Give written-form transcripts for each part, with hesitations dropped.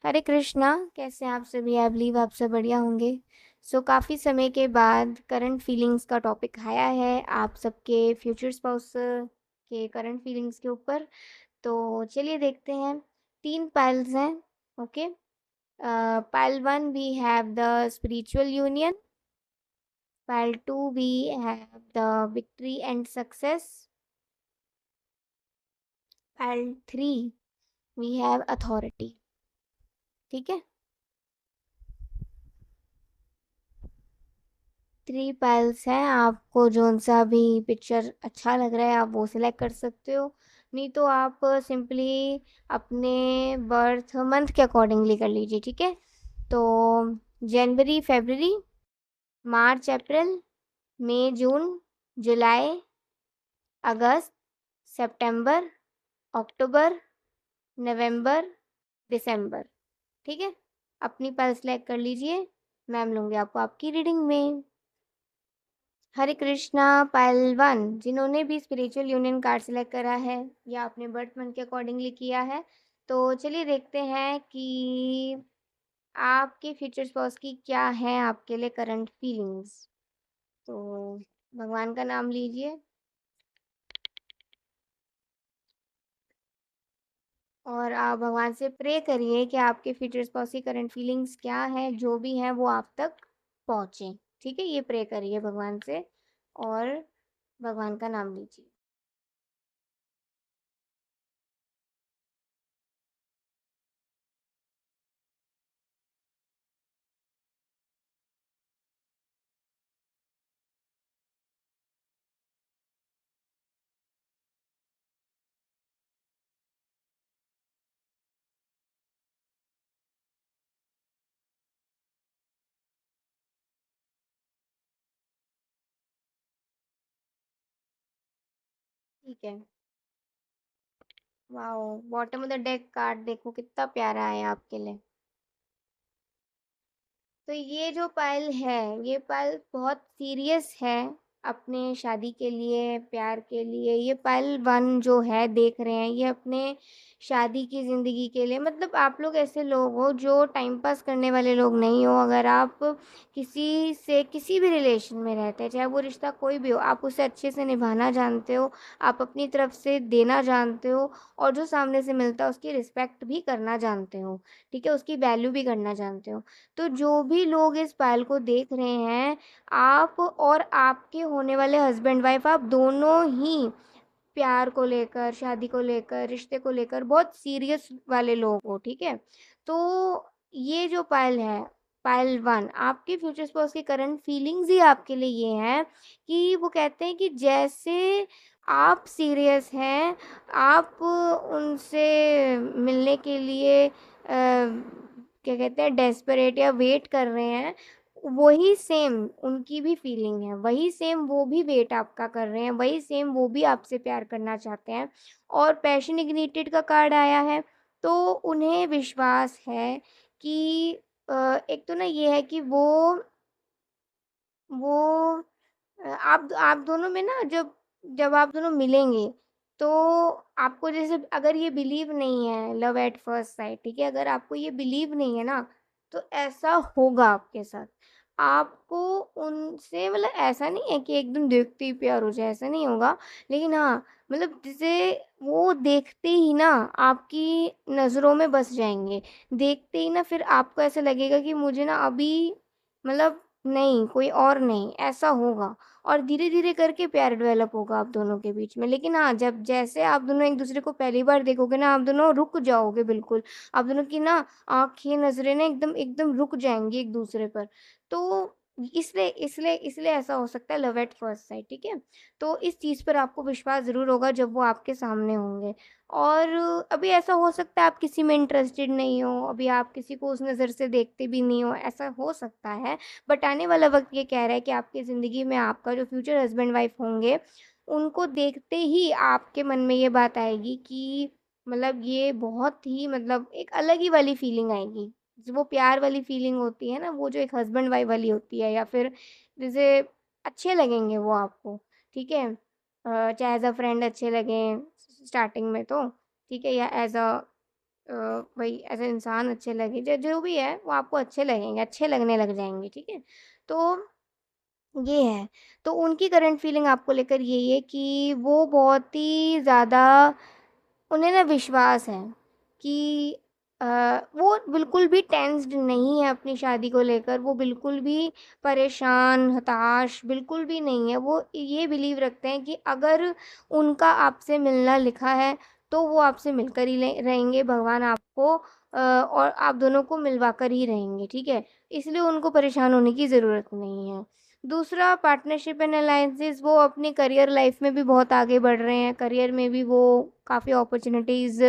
हरे कृष्णा। कैसे हैं आप सभी? आई बिलीव आप सब बढ़िया होंगे। काफ़ी समय के बाद करंट फीलिंग्स का टॉपिक आया है आप सबके फ्यूचर स्पाउस के करंट फीलिंग्स के ऊपर। तो चलिए देखते हैं। 3 पाइल्स हैं। Okay. Pile 1 we have the spiritual union. Pile 2 we have the victory and success. Pile 3 we have authority. ठीक है। 3 पाइल्स हैं। आपको जोन सा भी पिक्चर अच्छा लग रहा है आप वो सिलेक्ट कर सकते हो। नहीं तो आप सिंपली अपने बर्थ मंथ के अकॉर्डिंगली कर लीजिए। ठीक है। तो जनवरी फरवरी, मार्च अप्रैल, मई जून, जुलाई, अगस्त, सितंबर, अक्टूबर, नवंबर, दिसंबर। ठीक है। अपनी पाइल सेलेक्ट कर लीजिए। मैम लूँगी आपको आपकी रीडिंग में। हरे कृष्णा। पाइल 1 जिन्होंने भी स्पिरिचुअल यूनियन कार्ड सेलेक्ट करा है या अपने बर्थ मंथ के अकॉर्डिंगली किया है, तो चलिए देखते हैं कि आपके फ्यूचर स्पाउस की क्या है आपके लिए करंट फीलिंग्स। तो भगवान का नाम लीजिए और आप भगवान से प्रे करिए कि आपके फ्यूचर स्पाउस की करंट फीलिंग्स क्या है, जो भी है वो आप तक पहुँचे। ठीक है, ये प्रे करिए भगवान से और भगवान का नाम लीजिए। ठीक है। Wow, bottom of the deck card देखो कितना प्यारा है आपके लिए। तो ये जो पायल है, ये पायल बहुत सीरियस है अपने शादी के लिए, प्यार के लिए। ये पायल 1 जो है देख रहे हैं, ये अपने शादी की ज़िंदगी के लिए, मतलब आप लोग ऐसे लोग हो जो टाइम पास करने वाले लोग नहीं हो। अगर आप किसी से किसी भी रिलेशन में रहते हैं, चाहे वो रिश्ता कोई भी हो, आप उसे अच्छे से निभाना जानते हो, आप अपनी तरफ से देना जानते हो और जो सामने से मिलता है उसकी रिस्पेक्ट भी करना जानते हो। ठीक है, उसकी वैल्यू भी करना जानते हो। तो जो भी लोग इस पायल को देख रहे हैं, आप और आपके होने वाले हस्बैंड वाइफ, आप दोनों ही प्यार को लेकर, शादी को लेकर, रिश्ते को लेकर बहुत सीरियस वाले लोग हो। ठीक है। तो ये जो पायल है, पायल 1, आपके फ्यूचर स्पाउस की करंट फीलिंग्स ही आपके लिए ये हैं कि वो कहते हैं कि जैसे आप सीरियस हैं, आप उनसे मिलने के लिए क्या कहते हैं, डेस्परेट या वेट कर रहे हैं, वही सेम उनकी भी फीलिंग है, वही सेम वो भी वेट आपका कर रहे हैं, वही सेम वो भी आपसे प्यार करना चाहते हैं। और पैशन इग्निटेड का कार्ड आया है, तो उन्हें विश्वास है कि एक तो ना ये है कि वो आप दोनों में ना, जब जब आप दोनों मिलेंगे, तो आपको जैसे अगर ये बिलीव नहीं है लव एट फर्स्ट साइट, ठीक है, अगर आपको ये बिलीव नहीं है ना, तो ऐसा होगा आपके साथ। आपको उनसे मतलब ऐसा नहीं है कि एकदम देखते ही प्यार हो जाए, ऐसा नहीं होगा। लेकिन हाँ, मतलब जैसे वो देखते ही ना आपकी नज़रों में बस जाएँगे। देखते ही ना फिर आपको ऐसा लगेगा कि मुझे ना अभी मतलब नहीं, कोई और नहीं, ऐसा होगा। और धीरे-धीरे करके प्यार डेवलप होगा आप दोनों के बीच में। लेकिन हाँ, जब जैसे आप दोनों एक-दूसरे को पहली बार देखोगे ना, आप दोनों रुक जाओगे बिल्कुल। आप दोनों की ना आँखें, नज़रें ना एकदम एकदम रुक जाएँगी एक-दूसरे पर। तो इसलिए इसलिए इसलिए ऐसा हो सकता है लव एट फर्स्ट साइट, ठीक है? तो इस चीज़ पर आपको विश्वास ज़रूर होगा जब वो आपके सामने होंगे। और अभी ऐसा हो सकता है आप किसी में इंटरेस्टेड नहीं हो, अभी आप किसी को उस नज़र से देखते भी नहीं हो, ऐसा हो सकता है। बट आने वाला वक़्त ये कह रहा है कि आपकी ज़िंदगी में आपका जो फ्यूचर हस्बैंड वाइफ होंगे, उनको देखते ही आपके मन में ये बात आएगी कि मतलब ये बहुत ही मतलब एक अलग ही वाली फीलिंग आएगी। जो वो प्यार वाली फीलिंग होती है ना, वो जो एक हस्बैंड वाइफ वाली होती है, या फिर जैसे अच्छे लगेंगे वो आपको, ठीक है? चाहे एज़ अ फ्रेंड अच्छे लगें स्टार्टिंग में तो, ठीक है? या एज़ अ भई ऐसे इंसान अच्छे लगे, ज जो भी है वो आपको अच्छे लगेंगे, अच्छे लगने लग जाएँगे, ठीक है? तो ये है। तो उनकी करंट फीलिंग आपको लेकर यही है कि वो बहुत ही ज़्यादा उन्हें ना विश्वास है कि अ, वो बिल्कुल भी टेंस्ड नहीं है अपनी शादी को लेकर, वो बिल्कुल भी परेशान, हताश बिल्कुल भी नहीं है। वो ये बिलीव रखते हैं कि अगर उनका आपसे मिलना लिखा है, तो वो आपसे मिलकर ही ले रहेंगे, भगवान आपको और आप दोनों को मिलवा कर ही रहेंगे, ठीक है? इसलिए उनको परेशान होने की ज़रूरत नहीं है। दूसरा पार्टनरशिप एंड अलायंसेस वो अपनी करियर लाइफ में भी बहुत आगे बढ़ रहे हैं, करियर में भी वो काफ़ी अपॉर्च्युनिटीज़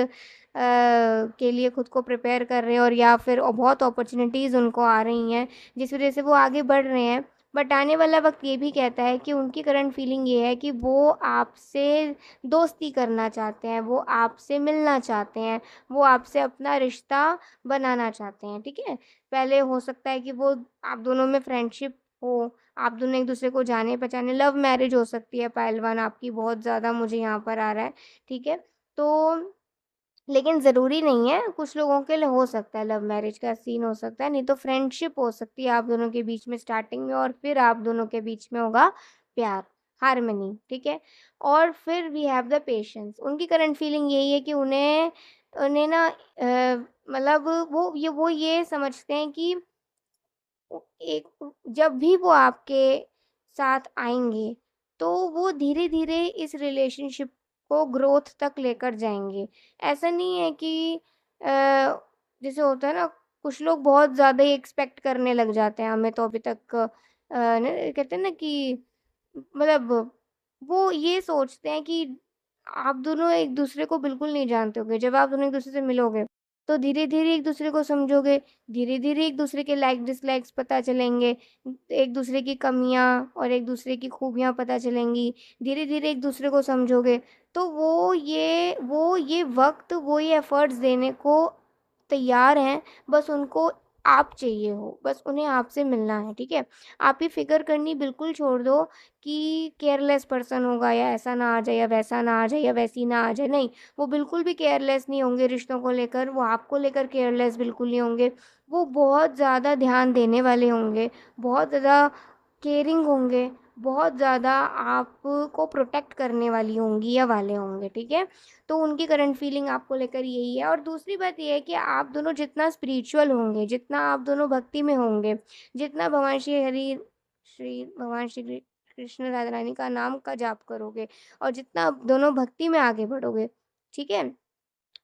के लिए खुद को प्रिपेयर कर रहे हैं और या फिर बहुत अपॉर्च्युनिटीज़ उनको आ रही हैं, जिस वज़ह से वो आगे बढ़ रहे हैं। बट आने वाला वक़्त ये भी कहता है कि उनकी करंट फीलिंग ये है कि वो आपसे दोस्ती करना चाहते हैं, वो आपसे मिलना चाहते हैं, वो आपसे अपना रिश्ता बनाना चाहते हैं, ठीक है? पहले हो सकता है कि वो आप दोनों में फ्रेंडशिप हो, आप दोनों एक-दूसरे को जाने-पहचाने, लव मैरिज हो सकती है पायल 1 आपकी बहुत ज़्यादा मुझे यहाँ पर आ रहा है, ठीक है? तो लेकिन ज़रूरी नहीं है, कुछ लोगों के लिए हो सकता है लव मैरिज का सीन हो सकता है, नहीं तो फ्रेंडशिप हो सकती है आप दोनों के बीच में स्टार्टिंग में और फिर आप दोनों के बीच में होगा प्यार, हार्मनी, ठीक है? और फिर वी हैव द पेशेंस उनकी करंट फीलिंग यही है कि उन्हें उन्हें ना मतलब वो ये समझते हैं कि जब भी वो आपके साथ आएँगे, तो वो धीरे-धीरे इस रिलेशनशिप को ग्रोथ तक लेकर जाएँगे। ऐसा नहीं है कि जैसे होता है ना, कुछ लोग बहुत ज़्यादा ही एक्सपेक्ट करने लग जाते हैं, हमें तो अभी तक न कहते हैं ना कि मतलब वो ये सोचते हैं कि आप दोनों एक-दूसरे को बिल्कुल नहीं जानते होगे। जब आप दोनों एक-दूसरे से मिलोगे, तो धीरे-धीरे एक-दूसरे को समझोगे, धीरे-धीरे एक-दूसरे के लाइक डिसलाइक्स पता चलेंगे, एक-दूसरे की कमियाँ और एक-दूसरे की खूबियाँ पता चलेंगी, धीरे-धीरे एक-दूसरे को समझोगे। तो वो ये वक़्त, वो ये एफ़र्ट्स देने को तैयार हैं, बस उनको आप चाहिए हो, बस उन्हें आपसे मिलना है, ठीक है? आप ये फ़िक्र करनी बिल्कुल छोड़ दो कि केयरलेस पर्सन होगा या ऐसा ना आ जाए या वैसा ना आ जाए या वैसी ना आ जाए, नहीं, वो बिल्कुल भी केयरलेस नहीं होंगे रिश्तों को लेकर, वो आपको लेकर केयरलेस बिल्कुल नहीं होंगे। वो बहुत ज़्यादा ध्यान देने वाले होंगे, बहुत ज़्यादा केयरिंग होंगे, बहुत ज़्यादा आपको प्रोटेक्ट करने वाली होंगी या वाले होंगे, ठीक है? तो उनकी करंट फीलिंग आपको लेकर यही है और दूसरी बात ये है कि आप दोनों जितना स्पिरिचुअल होंगे, जितना आप दोनों भक्ति में होंगे, जितना भगवान श्री कृष्ण राधा रानी का नाम का जाप करोगे और जितना आप दोनों भक्ति में आगे बढ़ोगे, ठीक है?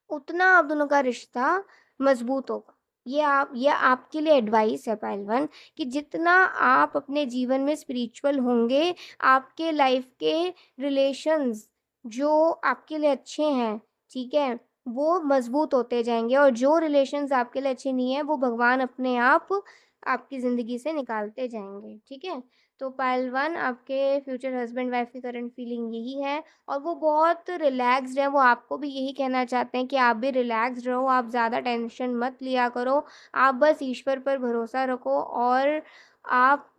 उतना आप दोनों का रिश्ता मज़बूत होगा। ये आपके लिए एडवाइस है पहलवान कि जितना आप अपने जीवन में स्पिरिचुअल होंगे, आपके लाइफ़ के रिलेशंस जो आपके लिए अच्छे हैं, ठीक है? वो मज़बूत होते जाएँगे और जो रिलेशंस आपके लिए अच्छे नहीं हैं, वो भगवान अपने आप आपकी ज़िंदगी से निकालते जाएँगे, ठीक है? तो पायल 1 आपके फ्यूचर हस्बैंड वाइफ की करंट फीलिंग यही है और वो बहुत रिलैक्स्ड हैं, वो आपको भी यही कहना चाहते हैं कि आप भी रिलैक्स्ड रहो, आप ज़्यादा टेंशन मत लिया करो, आप बस ईश्वर पर भरोसा रखो और आप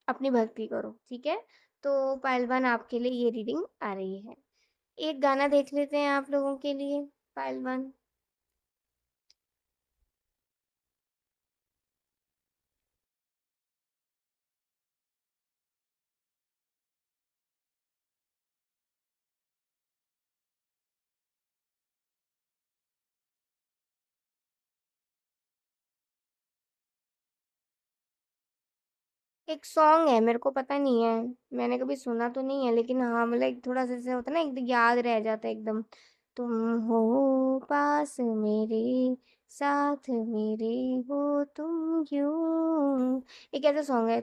अपनी भक्ति करो, ठीक है? तो पायल 1 आपके लिए ये रीडिंग आ रही है। एक गाना देख लेते हैं आप लोगों के लिए, पायल 1। एक सॉन्ग है, मेरे को पता नहीं है, मैंने कभी सुना तो नहीं है लेकिन हाँ, मतलब एक थोड़ा-सा ऐसे होता है ना, एकदम याद रह जाता है एकदम। तुम हो पास मेरे, साथ मेरे हो तुम यूँ। एक ऐसा सॉन्ग है,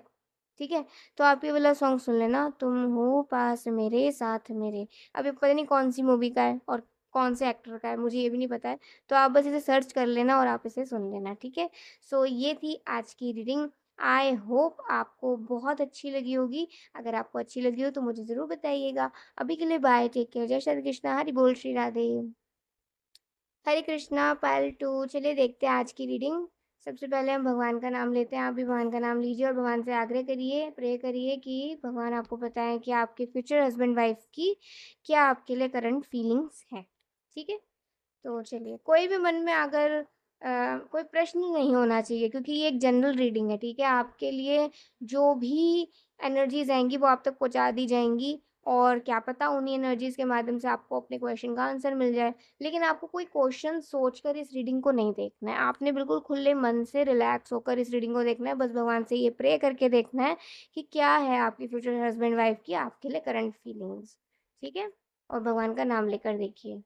ठीक है? तो आप ये वाला सॉन्ग सुन लेना, तुम हो पास मेरे, साथ मेरे। अब ये पता नहीं कौन-सी मूवी का है और कौन से एक्टर का है, मुझे ये भी नहीं पता है। तो आप बस इसे सर्च कर लेना और आप इसे सुन लेना, ठीक है? सो ये थी आज की रीडिंग। आई होप आपको बहुत अच्छी लगी होगी। अगर आपको अच्छी लगी हो तो मुझे ज़रूर बताइएगा। अभी के लिए बाय, टेक केयर, जय श्री कृष्णा, हरि बोल, श्री राधे। हरे कृष्णा, पायल 2 चलिए देखते हैं आज की रीडिंग। सबसे पहले हम भगवान का नाम लेते हैं। आप भी भगवान का नाम लीजिए और भगवान से आग्रह करिए, प्रे करिए कि भगवान आपको बताएँ कि आपके फ्यूचर हस्बैंड वाइफ की क्या आपके लिए करंट फीलिंग्स हैं। ठीक है? तो चलिए, कोई भी मन में अगर कोई प्रश्न नहीं होना चाहिए, क्योंकि ये एक जनरल रीडिंग है, ठीक है? आपके लिए जो भी एनर्जीज़ आएँगी वो आप तक पहुँचा दी जाएँगी, और क्या पता उन्हीं एनर्जीज़ के माध्यम से आपको अपने क्वेश्चन का आंसर मिल जाए। लेकिन आपको कोई क्वेश्चन सोचकर इस रीडिंग को नहीं देखना है, आपने बिल्कुल खुले मन से रिलैक्स होकर इस रीडिंग को देखना है। बस भगवान से ये प्रे करके देखना है कि क्या है आपकी फ्यूचर हस्बैंड वाइफ की आपके लिए करंट फीलिंग्स, ठीक है? और भगवान का नाम लेकर देखिए।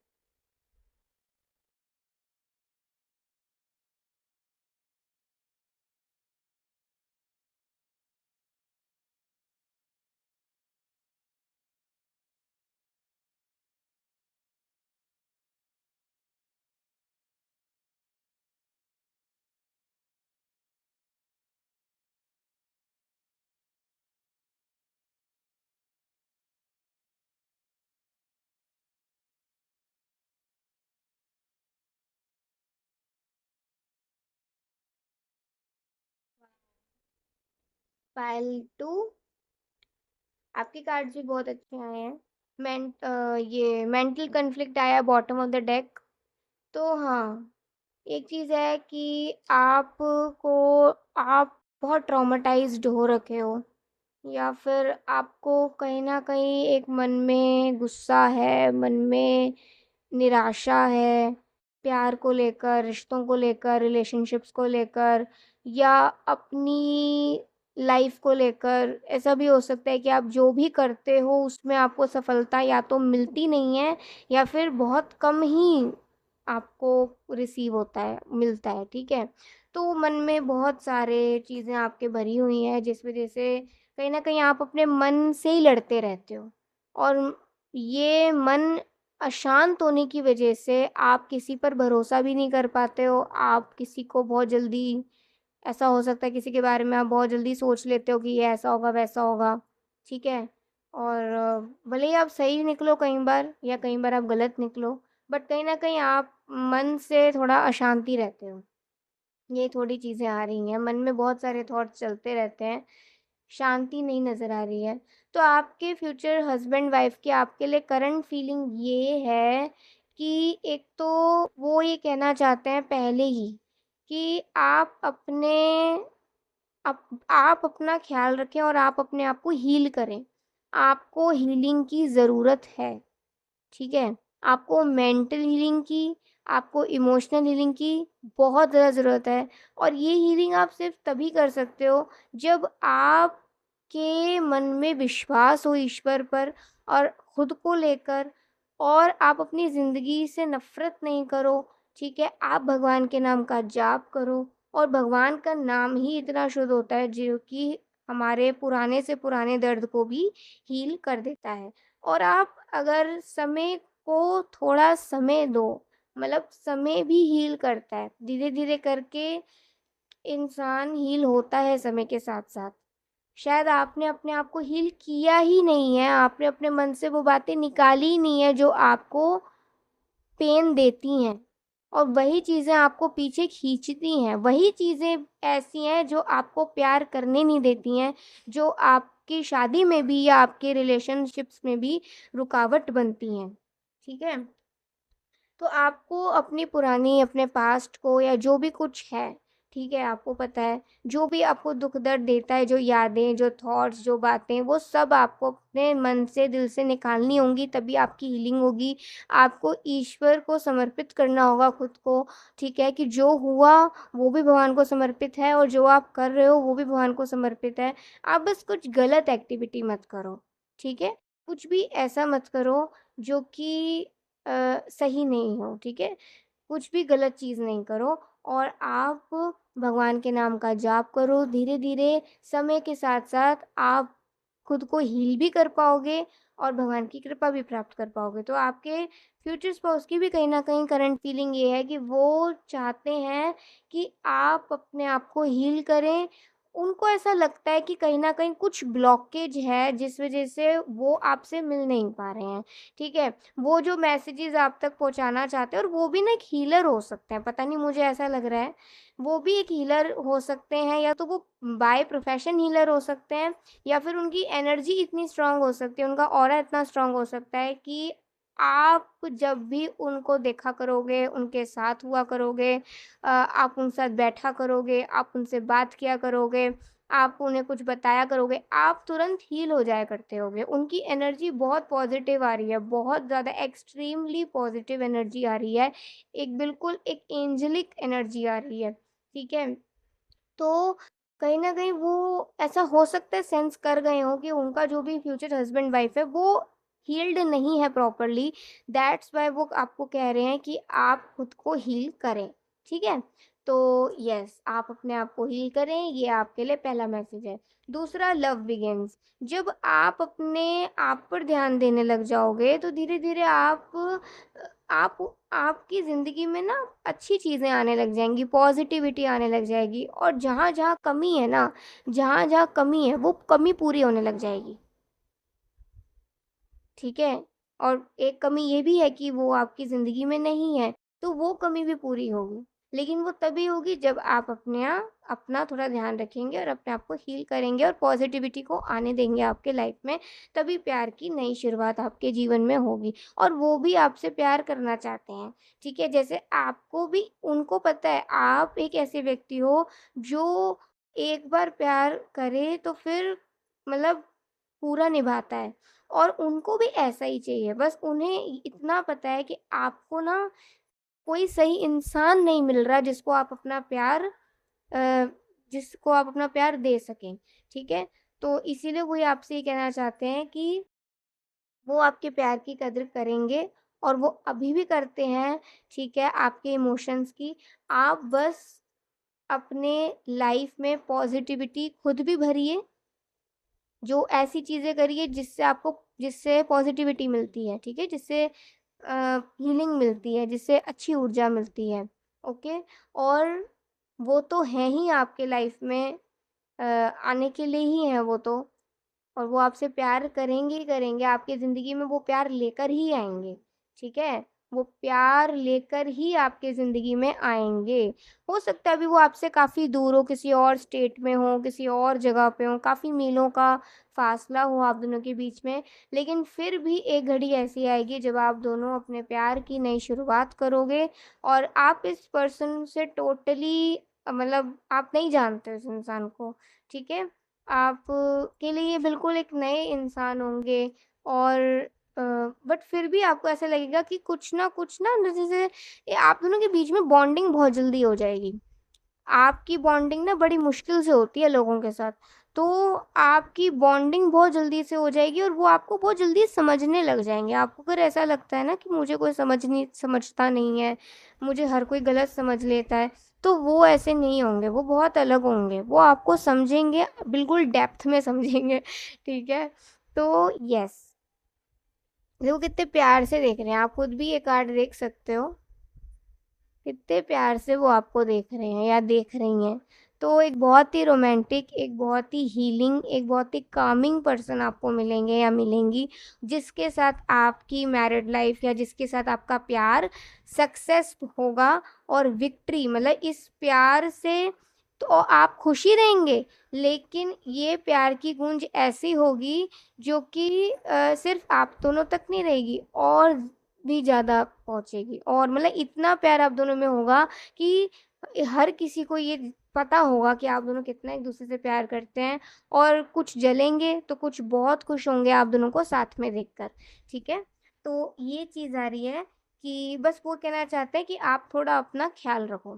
पायल 2, आपके कार्ड्स भी बहुत अच्छे आए हैं। ये मेंटल कॉन्फ्लिक्ट आया बॉटम ऑफ द डेक। तो हाँ, एक चीज़ है कि आप बहुत ट्रॉमाटाइज्ड हो रखे हो, या फिर आपको कहीं न कहीं एक मन में गुस्सा है, मन में निराशा है, प्यार को लेकर, रिश्तों को लेकर, रिलेशनशिप्स को लेकर, या अपनी लाइफ़ को लेकर। ऐसा भी हो सकता है कि आप जो भी करते हो उसमें आपको सफलता या तो मिलती नहीं है, या फिर बहुत कम ही आपको रिसीव होता है मिलता है, ठीक है? तो मन में बहुत सारे चीज़ें आपके भरी हुई हैं, जिस वज़ह से कहीं न कहीं आप अपने मन से ही लड़ते रहते हो, और ये मन अशांत होने की वजह से आप किसी पर भरोसा भी नहीं कर पाते हो। आप किसी को बहुत जल्दी, ऐसा हो सकता है किसी के बारे में आप बहुत जल्दी सोच लेते हो कि ये ऐसा होगा, वैसा होगा, ठीक है? और भले ही आप सही निकलो कई बार, या कई बार आप गलत निकलो, बट कहीं न कहीं आप मन से थोड़ा अशांति रहते हो। ये थोड़ी चीज़ें आ रही हैं, मन में बहुत सारे थॉट्स चलते रहते हैं, शांति नहीं नज़र आ रही है। तो आपके फ्यूचर हस्बैंड वाइफ़ की आपके लिए करंट फीलिंग ये है कि एक तो वो ये कहना चाहते हैं पहले ही कि आप अपना ख़्याल रखें और आप अपने आप को हील करें। आपको हीलिंग की ज़रूरत है। ठीक है? आपको मेंटल हीलिंग की, आपको इमोशनल हीलिंग की बहुत ज़्यादा ज़रूरत है, और ये हीलिंग आप सिर्फ़ तभी कर सकते हो जब आपके मन में विश्वास हो ईश्वर पर और खुद को लेकर, और आप अपनी ज़िंदगी से नफ़रत नहीं करो, ठीक है? आप भगवान के नाम का जाप करो, और भगवान का नाम ही इतना शुद्ध होता है जो कि हमारे पुराने से पुराने दर्द को भी हील कर देता है। और आप अगर समय को थोड़ा समय दो, मतलब समय भी हील करता है। धीरे-धीरे करके इंसान हील होता है समय के साथ-साथ। शायद आपने अपने आप को हील किया ही नहीं है, आपने अपने मन से वो बातें निकाली ही नहीं है जो आपको पेन देती हैं, और वही चीज़ें आपको पीछे खींचती हैं। वही चीज़ें ऐसी हैं जो आपको प्यार करने नहीं देती हैं, जो आपकी शादी में भी या आपके रिलेशनशिप्स में भी रुकावट बनती हैं। ठीक है? तो आपको अपनी पुरानी अपने पास्ट को या जो भी कुछ है, ठीक है, आपको पता है, जो भी आपको दुःख दर्द देता है, जो यादें, जो थॉट्स, जो बातें, वो सब आपको अपने मन से, दिल से निकालनी होंगी, तभी आपकी हीलिंग होगी। आपको ईश्वर को समर्पित करना होगा खुद को, ठीक है, कि जो हुआ वो भी भगवान को समर्पित है, और जो आप कर रहे हो वो भी भगवान को समर्पित है। आप बस कुछ गलत एक्टिविटी मत करो, ठीक है? कुछ भी ऐसा मत करो जो कि सही नहीं हो, ठीक है? कुछ भी गलत चीज़ नहीं करो, और आप भगवान के नाम का जाप करो। धीरे-धीरे समय के साथ-साथ आप खुद को हील भी कर पाओगे, और भगवान की कृपा भी प्राप्त कर पाओगे। तो आपके फ्यूचर स्पाउस की भी कहीं न कहीं करंट फीलिंग ये है कि वो चाहते हैं कि आप अपने आप को हील करें। उनको ऐसा लगता है कि कहीं न कहीं कुछ ब्लॉकेज है जिस वज़ह से वो आपसे मिल नहीं पा रहे हैं, ठीक है? वो जो मैसेजेज़ आप तक पहुँचाना चाहते हैं, और वो भी ना एक हीलर हो सकते हैं, पता नहीं मुझे ऐसा लग रहा है। वो भी एक हीलर हो सकते हैं, या तो वो बाय प्रोफ़ेशन हीलर हो सकते हैं, या फिर उनकी एनर्जी इतनी स्ट्रॉन्ग हो सकती है, उनका ऑरा इतना स्ट्रॉन्ग हो सकता है कि आप जब भी उनको देखा करोगे, उनके साथ हुआ करोगे, आप उनके साथ बैठा करोगे, आप उनसे बात किया करोगे, आप उन्हें कुछ बताया करोगे, आप तुरंत हील हो जाया करते होगे। उनकी एनर्जी बहुत पॉज़िटिव आ रही है, बहुत ज़्यादा एक्सट्रीमली पॉज़िटिव एनर्जी आ रही है। एक बिल्कुल एक एंजेलिक एनर्जी आ रही है, ठीक है? तो कहीं न कहीं वो ऐसा हो सकता है सेंस कर गए हों कि उनका जो भी फ्यूचर हस्बैंड वाइफ है वो हील्ड नहीं है प्रॉपर्ली, दैट्स व्हाई वो आपको कह रहे हैं कि आप खुद को हील करें, ठीक है? तो येस, आप अपने आप को हील करें, ये आपके लिए पहला मैसेज है। दूसरा, लव बिगिन्स। जब आप अपने आप पर ध्यान देने लग जाओगे तो धीरे-धीरे आप आपकी ज़िंदगी में ना अच्छी चीज़ें आने लग जाएँगी, पॉज़िटिविटी आने लग जाएगी और जहाँ-जहाँ कमी है ना, जहाँ-जहाँ कमी है, वो कमी पूरी होने लग जाएगी, ठीक है? और एक कमी ये भी है कि वो आपकी ज़िंदगी में नहीं है, तो वो कमी भी पूरी होगी। लेकिन वो तभी होगी जब आप अपना थोड़ा ध्यान रखेंगे और अपने आप को हील करेंगे और पॉज़िटिविटी को आने देंगे आपके लाइफ़ में, तभी प्यार की नई शुरुआत आपके जीवन में होगी और वो भी आपसे प्यार करना चाहते हैं, ठीक है? जैसे आपको भी उनको पता है आप एक ऐसे व्यक्ति हो जो एक बार प्यार करे तो फिर मतलब पूरा निभाता है और उनको भी ऐसा ही चाहिए। बस उन्हें इतना पता है कि आपको ना कोई सही इंसान नहीं मिल रहा जिसको आप अपना प्यार दे सकें, ठीक है? तो इसीलिए वो ये आपसे ये कहना चाहते हैं कि वो आपके प्यार की कदर करेंगे और वो अभी भी करते हैं, ठीक है? आपके इमोशंस की। आप बस अपने लाइफ़ में पॉज़िटिविटी खुद भी भरिए, जो ऐसी चीज़ें करिए जिससे पॉज़िटिविटी मिलती है, ठीक है? जिससे हीलिंग मिलती है, जिससे अच्छी ऊर्जा मिलती है, ओके? और वो तो हैं ही आपके लाइफ़ में, आने के लिए ही हैं वो तो और वो आपसे प्यार करेंगे ही करेंगे, आपकी ज़िंदगी में वो प्यार लेकर ही आएँगे, ठीक है? वो प्यार लेकर ही आपकी ज़िंदगी में आएँगे। हो सकता है अभी वो आपसे काफ़ी दूर हो, किसी और स्टेट में हो, किसी और जगह पे हो, काफ़ी मीलों का फ़ासला हो आप दोनों के बीच में, लेकिन फिर भी एक घड़ी ऐसी आएगी जब आप दोनों अपने प्यार की नई शुरुआत करोगे और आप इस पर्सन से टोटली मतलब आप नहीं जानते उस इंसान को, ठीक है? आप के लिए ये बिल्कुल एक नए इंसान होंगे और अ, बट फिर भी आपको ऐसा लगेगा कि कुछ ना जैसे ये आप दोनों के बीच में बॉन्डिंग बहुत जल्दी हो जाएगी। आपकी बॉन्डिंग ना बड़ी मुश्किल से होती है लोगों के साथ। तो आपकी बॉन्डिंग बहुत जल्दी से हो जाएगी और वो आपको बहुत जल्दी समझने लग जाएँगे। आपको अगर ऐसा लगता है ना कि मुझे कोई समझता नहीं है, मुझे हर कोई गलत समझ लेता है, तो वो ऐसे नहीं होंगे, वो बहुत अलग होंगे। वो आपको समझेंगे, बिल्कुल डेप्थ में समझेंगे, ठीक है? तो येस, देखो कितने प्यार से देख रहे हैं। आप खुद भी ये कार्ड देख सकते हो। कितने प्यार से वो आपको देख रहे हैं या देख रही हैं। तो एक बहुत ही रोमांटिक, एक बहुत ही हीलिंग, एक बहुत ही कामिंग पर्सन आपको मिलेंगे या मिलेंगी, जिसके साथ आपकी मैरिड लाइफ़ या जिसके साथ आपका प्यार सक्सेस होगा और विक्ट्री मतलब इस प्यार से तो आप खुश ही रहेंगे, लेकिन ये प्यार की गूंज ऐसी होगी जो कि सिर्फ़ आप दोनों तक नहीं रहेगी और भी ज़्यादा पहुँचेगी और मतलब इतना प्यार आप दोनों में होगा कि हर किसी को ये पता होगा कि आप दोनों कितना एक-दूसरे से प्यार करते हैं और कुछ जलेंगे तो कुछ बहुत खुश होंगे आप दोनों को साथ में देखकर, ठीक है? तो ये चीज़ आ रही है कि बस वो कहना चाहते हैं कि आप थोड़ा अपना ख़्याल रखो।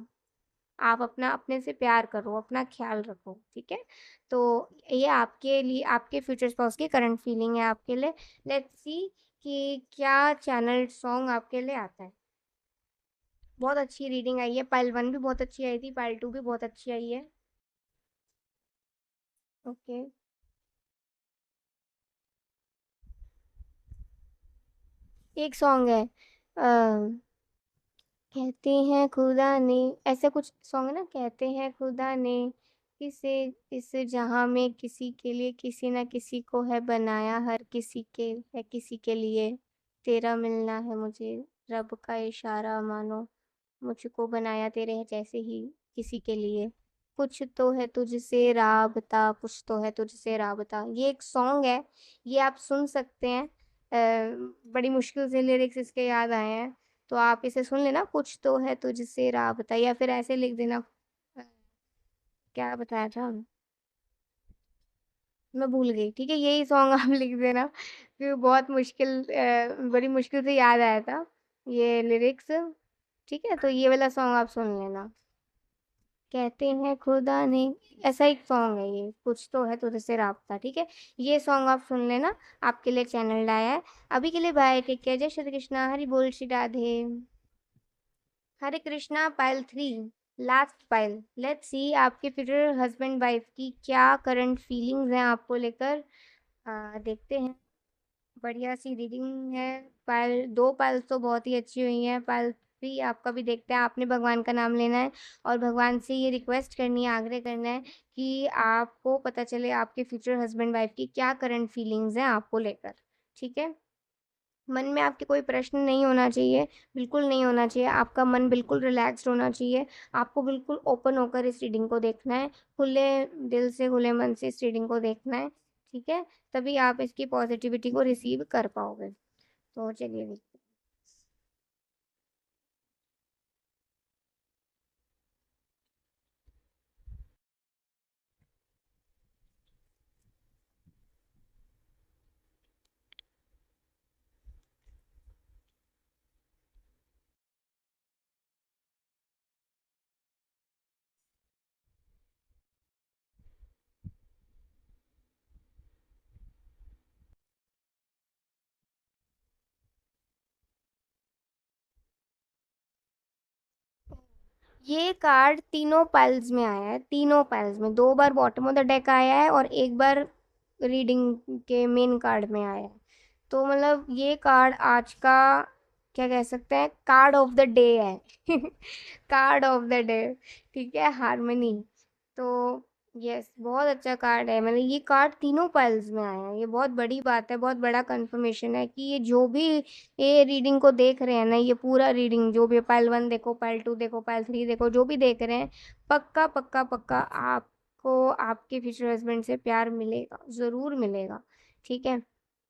आप अपना अपने से प्यार करो, अपना ख़्याल रखो, ठीक है? तो ये आपके लिए आपके फ्यूचर स्पाउस की करंट फीलिंग है आपके लिए। लेट्स सी कि क्या चैनल सॉन्ग आपके लिए आता है। बहुत अच्छी रीडिंग आई है, पाइल 1 भी बहुत अच्छी आई थी, पाइल 2 भी बहुत अच्छी आई है। ओके, एक सॉन्ग है कहते हैं खुदा ने ऐसा कुछ सॉन्ग है ना कहते हैं खुदा ने किसे इस जहां में किसी के लिए किसी ना किसी को है बनाया हर किसी के है किसी के लिए तेरा मिलना है मुझे रब का इशारा मानो मुझको बनाया तेरे है जैसे ही किसी के लिए कुछ तो है तुझसे राबता कुछ तो है तुझसे राबता ये एक सॉन्ग है ये आप सुन सकते हैं बड़ी मुश्किल से लिरिक्स इसके याद आए हैं, तो आप इसे सुन लेना, कुछ तो है तुझसे राबता, या फिर ऐसे लिख देना। अ, क्या बताया था? मैं भूल गई, ठीक है? यही सॉन्ग आप लिख देना, क्योंकि बहुत मुश्किल बड़ी मुश्किल से याद आया था ये लिरिक्स, ठीक है? तो ये वाला सॉन्ग आप सुन लेना। कहते हैं खुदा ने, ऐसा एक सॉन्ग है ये, कुछ तो है तुझसे राब्ता, ठीक है? ये सॉन्ग आप सुन लेना, आपके लिए चैनल लाया है। अभी के लिए बाय, टेक केयर, जय श्री कृष्णा, हरि बोल, श्री राधे। हरे Krishna, pile 3, last pile. Let's see आपके फ्यूचर हस्बैंड वाइफ की क्या करंट फीलिंग्स हैं आपको लेकर। देखते हैं। बढ़िया सी रीडिंग है। पायल 2 पायल्स तो बहुत ही अच्छी हुई हैं। पायल 3 आपका भी देखते हैं। आपने भगवान का नाम लेना है और भगवान से ये रिक्वेस्ट करनी है, आग्रह करना है कि आपको पता चले आपके फ्यूचर हस्बैंड वाइफ की क्या करंट फीलिंग्स हैं आपको लेकर, ठीक है? मन में आपके कोई प्रश्न नहीं होना चाहिए, बिल्कुल नहीं होना चाहिए। आपका मन बिल्कुल रिलैक्स्ड होना चाहिए। आपको बिल्कुल ओपन होकर इस रीडिंग को देखना है। खुले दिल से, खुले मन से इस रीडिंग को देखना है, ठीक है? तभी आप इसकी पॉजिटिविटी को रिसीव कर पाओगे। तो चलिए देखते हैं। ये कार्ड तीनों पाइल्स में आया है, तीनों पाइल्स में 2 बार बॉटम ऑफ द डेक आया है और 1 बार रीडिंग के मेन कार्ड में आया है। तो मतलब ये कार्ड आज का, क्या कह सकते हैं, कार्ड ऑफ द डे है। कार्ड ऑफ द डे, ठीक है? हार्मनी। तो यस, बहुत अच्छा कार्ड है। मतलब ये कार्ड तीनों पाइल्स में आया है, ये बहुत बड़ी बात है, बहुत बड़ा कंफर्मेशन है कि ये जो भी ये रीडिंग को देख रहे हैं ना, ये पूरा रीडिंग जो भी पाइल 1 देखो, पाइल 2 देखो, पाइल 3 देखो, जो भी देख रहे हैं, पक्का पक्का पक्का आपको आपके फ्यूचर हस्बैंड से प्यार मिलेगा, ज़रूर मिलेगा, ठीक है?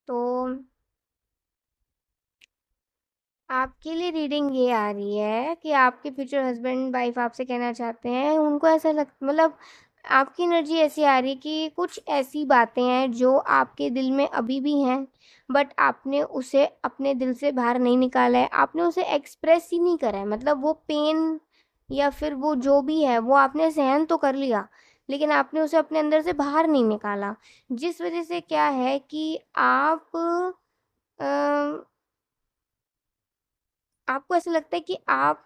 तो आपके लिए रीडिंग ये आ रही है कि आपके फ्यूचर हस्बैंड वाइफ आपसे कहना चाहते हैं, उनको ऐसा लग मतलब आपकी एनर्जी ऐसी आ रही है कि कुछ ऐसी बातें हैं जो आपके दिल में अभी भी हैं, बट आपने उसे अपने दिल से बाहर नहीं निकाला है, आपने उसे एक्सप्रेस ही नहीं करा है। मतलब वो पेन या फिर वो जो भी है वो आपने सहन तो कर लिया, लेकिन आपने उसे अपने अंदर से बाहर नहीं निकाला, जिस वजह से क्या है कि अ, आपको ऐसा लगता है कि आप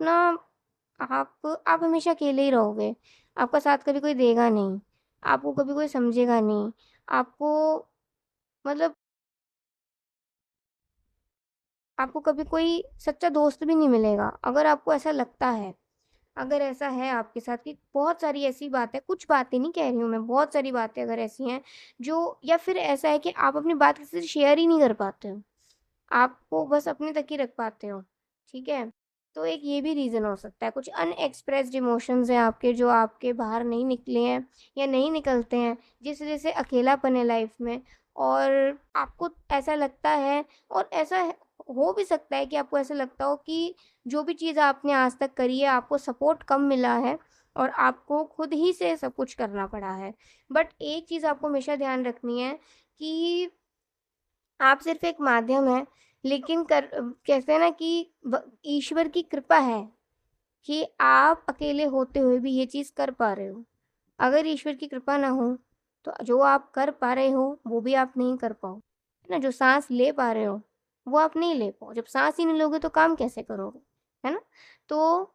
हमेशा अकेले ही रहोगे। आपका साथ कभी कोई देगा नहीं, आपको कभी कोई समझेगा नहीं, आपको मतलब आपको कभी कोई सच्चा दोस्त भी नहीं मिलेगा। अगर आपको ऐसा लगता है, अगर ऐसा है आपके साथ कि बहुत सारी ऐसी बातें, कुछ बातें नहीं कह रही हूँ मैं, बहुत सारी बातें अगर ऐसी हैं जो, या फिर ऐसा है कि आप अपनी बात किसी से शेयर ही नहीं कर पाते हो। आपको बस अपने तक ही रख पाते हो, ठीक है? तो एक ये भी रीज़न हो सकता है, कुछ अनएक्सप्रेस्ड इमोशंस हैं आपके जो आपके बाहर नहीं निकले हैं या नहीं निकलते हैं, जिस वज़ह से अकेलापन है लाइफ में, और आपको ऐसा लगता है, और हो भी सकता है कि आपको ऐसा लगता हो कि जो भी चीज़ आपने आज तक करी है, आपको सपोर्ट कम मिला है और आपको खुद ही से सब कुछ करना पड़ा है। बट एक चीज़ आपको हमेशा ध्यान रखनी है कि आप सिर्फ एक माध्यम हैं, लेकिन कहते हैं ना कि ईश्वर की कृपा है कि आप अकेले होते हुए भी ये चीज़ कर पा रहे हो। अगर ईश्वर की कृपा ना हो, तो जो आप कर पा रहे हो वो भी आप नहीं कर पाओ, है ना? जो सांस ले पा रहे हो वो आप नहीं ले पाओ। जब सांस ही नहीं लोगे तो काम कैसे करोगे, है ना? तो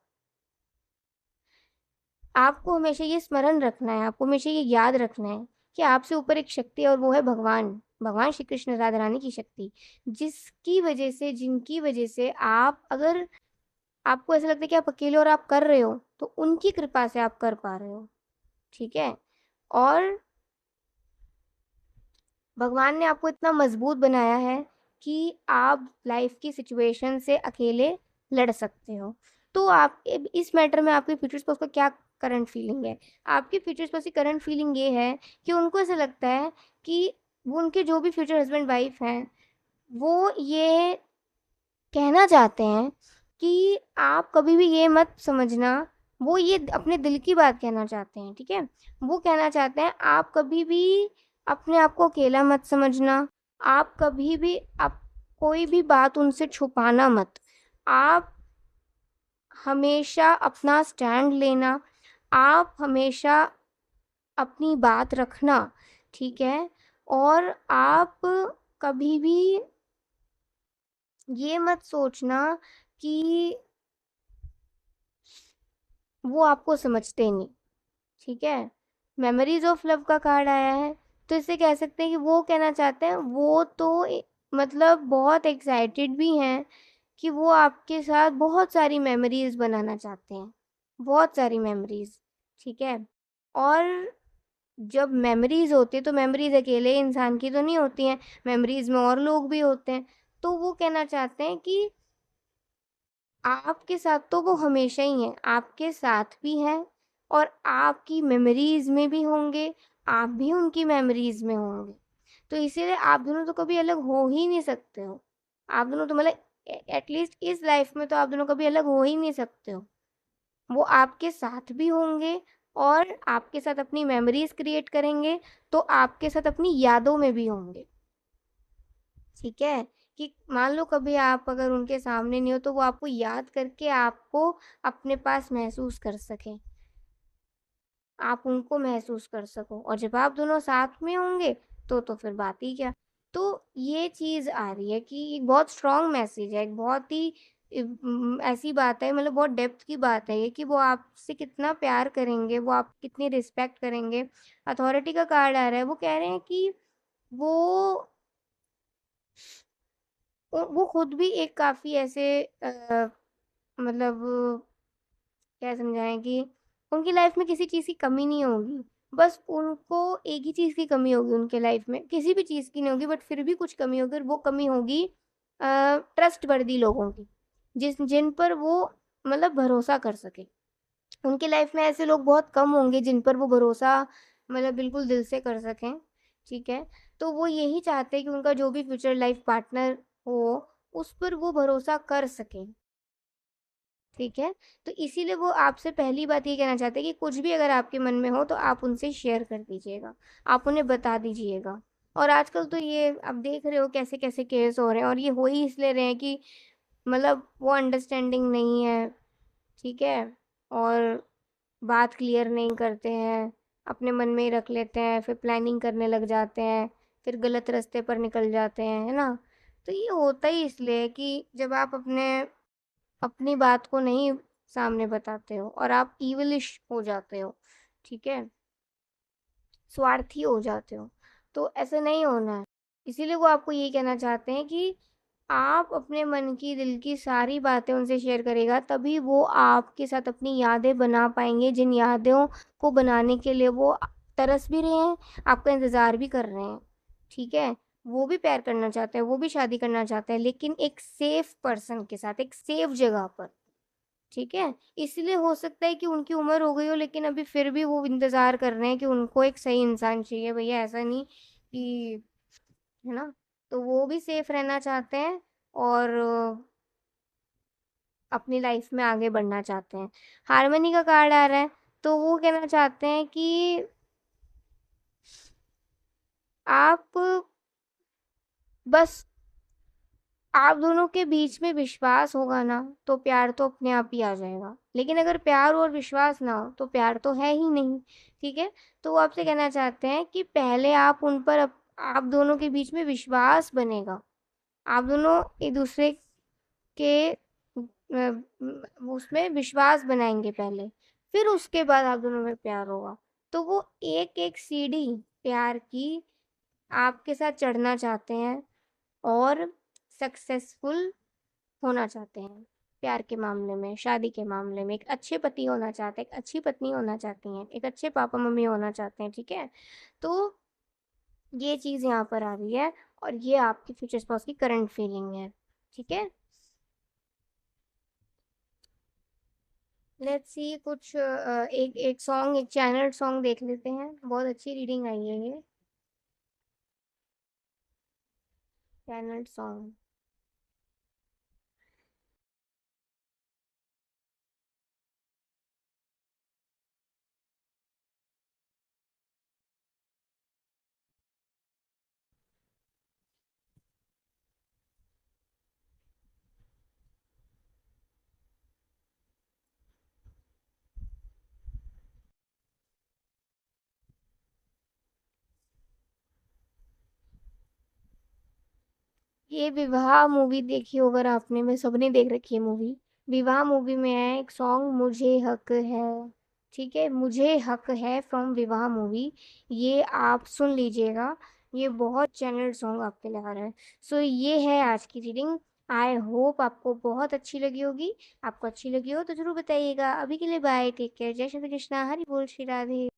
आपको हमेशा ये स्मरण रखना है, आपको हमेशा ये याद रखना है कि आपसे ऊपर एक शक्ति है और वो है भगवान, भगवान श्री कृष्ण, राधा रानी की शक्ति। जिसकी वजह से, जिनकी वजह से आप, अगर आपको ऐसा लगता है कि आप अकेले और आप कर रहे हो, तो उनकी कृपा से आप कर पा रहे हो, ठीक है? और भगवान ने आपको इतना मजबूत बनाया है कि आप लाइफ की सिचुएशन से अकेले लड़ सकते हो। तो आप इस मैटर में आपके फ्यूचर स्पाउस का क्या करंट फीलिंग है? आपके फ्यूचर स्पाउस की करंट फीलिंग ये है कि उनको ऐसा लगता है कि वो, उनके जो भी फ्यूचर हस्बैंड वाइफ हैं, वो ये कहना चाहते हैं कि आप कभी भी ये मत समझना, वो ये अपने दिल की बात कहना चाहते हैं, ठीक है? वो कहना चाहते हैं आप कभी भी अपने आप को अकेला मत समझना, आप कभी भी आप कोई भी बात उनसे छुपाना मत। आप हमेशा अपना स्टैंड लेना, आप हमेशा अपनी बात रखना, ठीक है? और आप कभी भी ये मत सोचना कि वो आपको समझते नहीं, ठीक है? मेमोरीज़ ऑफ लव का कार्ड आया है, तो इससे कह सकते हैं कि वो कहना चाहते हैं वो तो मतलब बहुत एक्साइटेड भी हैं कि वो आपके साथ बहुत सारी मेमोरीज़ बनाना चाहते हैं, बहुत सारी मेमोरीज़, ठीक है? और जब मेमोरीज़ होती है तो मेमोरीज़ अकेले इंसान की तो नहीं होती हैं, मेमोरीज़ में और लोग भी होते हैं। तो वो कहना चाहते हैं कि आपके साथ तो वो हमेशा ही हैं, आपके साथ भी हैं और आपकी मेमोरीज़ में भी होंगे, आप भी उनकी मेमोरीज़ में होंगे। तो इसीलिए आप दोनों तो कभी अलग हो ही नहीं सकते हो। आप दोनों तो मतलब एटलीस्ट इस लाइफ़ में तो आप दोनों कभी अलग हो ही नहीं सकते हो। वो आपके साथ भी होंगे और आपके साथ अपनी मेमोरीज़ क्रिएट करेंगे, तो आपके साथ अपनी यादों में भी होंगे। ठीक है? कि मान लो कभी आप अगर उनके सामने नहीं हो तो वो आपको याद करके आपको अपने पास महसूस कर सकें। आप उनको महसूस कर सको और जब आप दोनों साथ में होंगे तो फिर बात ही क्या। तो ये चीज़ आ रही है कि एक बहुत स्ट्रॉन्ग मैसेज है, एक बहुत ही ऐसी बात है मतलब बहुत डेप्थ की बात है ये कि वो आपसे कितना प्यार करेंगे, वो आपकी कितनी रिस्पेक्ट करेंगे। अथॉरिटी का कार्ड आ रहा है, वो कह रहे हैं कि वो वो खुद भी एक काफ़ी ऐसे मतलब क्या समझाएँ कि उनकी लाइफ़ में किसी चीज़ की कमी नहीं होगी। बस उनको एक ही चीज़ की कमी होगी उनके लाइफ़ में, किसी भी चीज़ की नहीं होगी बट फिर भी कुछ कमी होगी और वो कमी होगी ट्रस्टवर्दी लोगों की, जिन पर वो मतलब भरोसा कर सकें। उनकी लाइफ़ में ऐसे लोग बहुत कम होंगे जिन पर वो भरोसा मतलब बिल्कुल दिल से कर सकें, ठीक है? तो वो यही चाहते हैं कि उनका जो भी फ्यूचर लाइफ़ पार्टनर हो, उस पर वो भरोसा कर सकें। ठीक है? तो इसीलिए वो आपसे पहली बात ये कहना चाहते हैं कि कुछ भी अगर आपके मन में हो तो आप उनसे शेयर कर दीजिएगा। आप उन्हें बता दीजिएगा। और आजकल तो ये आप देख रहे हो कैसे-कैसे केस हो रहे हैं और ये हो ही इसलिए रहे हैं कि मतलब वो अंडरस्टैंडिंग नहीं है, ठीक है? और बात क्लियर नहीं करते हैं, अपने मन में ही रख लेते हैं, फिर प्लानिंग करने लग जाते हैं, फिर गलत रास्ते पर निकल जाते हैं, है ना? तो ये होता ही इसलिए है कि जब आप अपनी बात को नहीं सामने बताते हो और आप ईविलिश हो जाते हो, ठीक है? स्वार्थी हो जाते हो, तो ऐसा नहीं होना है। इसीलिए वो आपको ये कहना चाहते हैं कि आप अपने मन की, दिल की सारी बातें उनसे शेयर करेगा, तभी वो आपके साथ अपनी यादें बना पाएँगे, जिन यादों को बनाने के लिए वो तरस भी रहे हैं, आपका इंतज़ार भी कर रहे हैं, ठीक है? वो भी प्यार करना चाहते हैं, वो भी शादी करना चाहते हैं, लेकिन एक सेफ पर्सन के साथ, एक सेफ जगह पर। ठीक है? इसलिए हो सकता है कि उनकी उम्र हो गई हो लेकिन अभी फिर भी वो इंतज़ार कर रहे हैं कि उनको एक सही इंसान चाहिए भैया ऐसा नहीं कि है ना? तो वो भी सेफ रहना चाहते हैं और अपनी लाइफ में आगे बढ़ना चाहते हैं। हार्मनी का कार्ड आ रहा है, तो वो कहना चाहते हैं कि आप बस आप दोनों के बीच में विश्वास होगा ना, तो प्यार तो अपने आप ही आ जाएगा। लेकिन अगर प्यार और विश्वास ना हो, तो प्यार तो है ही नहीं, ठीक है? तो वो आपसे कहना चाहते हैं कि पहले आप उन पर आप दोनों के बीच में विश्वास बनेगा। आप दोनों एक-दूसरे के उसमें विश्वास बनाएँगे पहले, फिर उसके बाद आप दोनों में प्यार होगा। तो वो एक-एक सीढ़ी प्यार की आपके साथ चढ़ना चाहते हैं और सक्सेसफुल होना चाहते हैं, प्यार के मामले में, शादी के मामले में, एक अच्छे पति होना चाहते हैं, एक अच्छी पत्नी होना चाहती हैं, एक अच्छे पापा-मम्मी होना चाहते हैं, ठीक है? तो ये चीज़ यहाँ पर आ रही है और ये आपकी फ्यूचर स्पाउस की करंट फीलिंग है, ठीक है? लेट्स सी कुछ एक एक सॉन्ग एक चैनल्ड सॉन्ग देख लेते हैं, बहुत अच्छी रीडिंग आई है ये। Channel song. ये विवाह मूवी देखी हो अगर आपने, मैं सबने देख रखी है मूवी। विवाह मूवी में है एक सॉन्ग, मुझे हक है। ठीक है, मुझे हक है फ्रॉम विवाह मूवी। ये आप सुन लीजिएगा। ये बहुत चैनल सॉन्ग आपके लिए आ रहा है। सो ये है आज की रीडिंग। आई होप आपको बहुत अच्छी लगी होगी। आपको अच्छी लगी हो तो जरूर बताइएगा। अभी के लिए बाय, टेक केयर, जय श्री कृष्णा, हरि बोल, श्री राधे।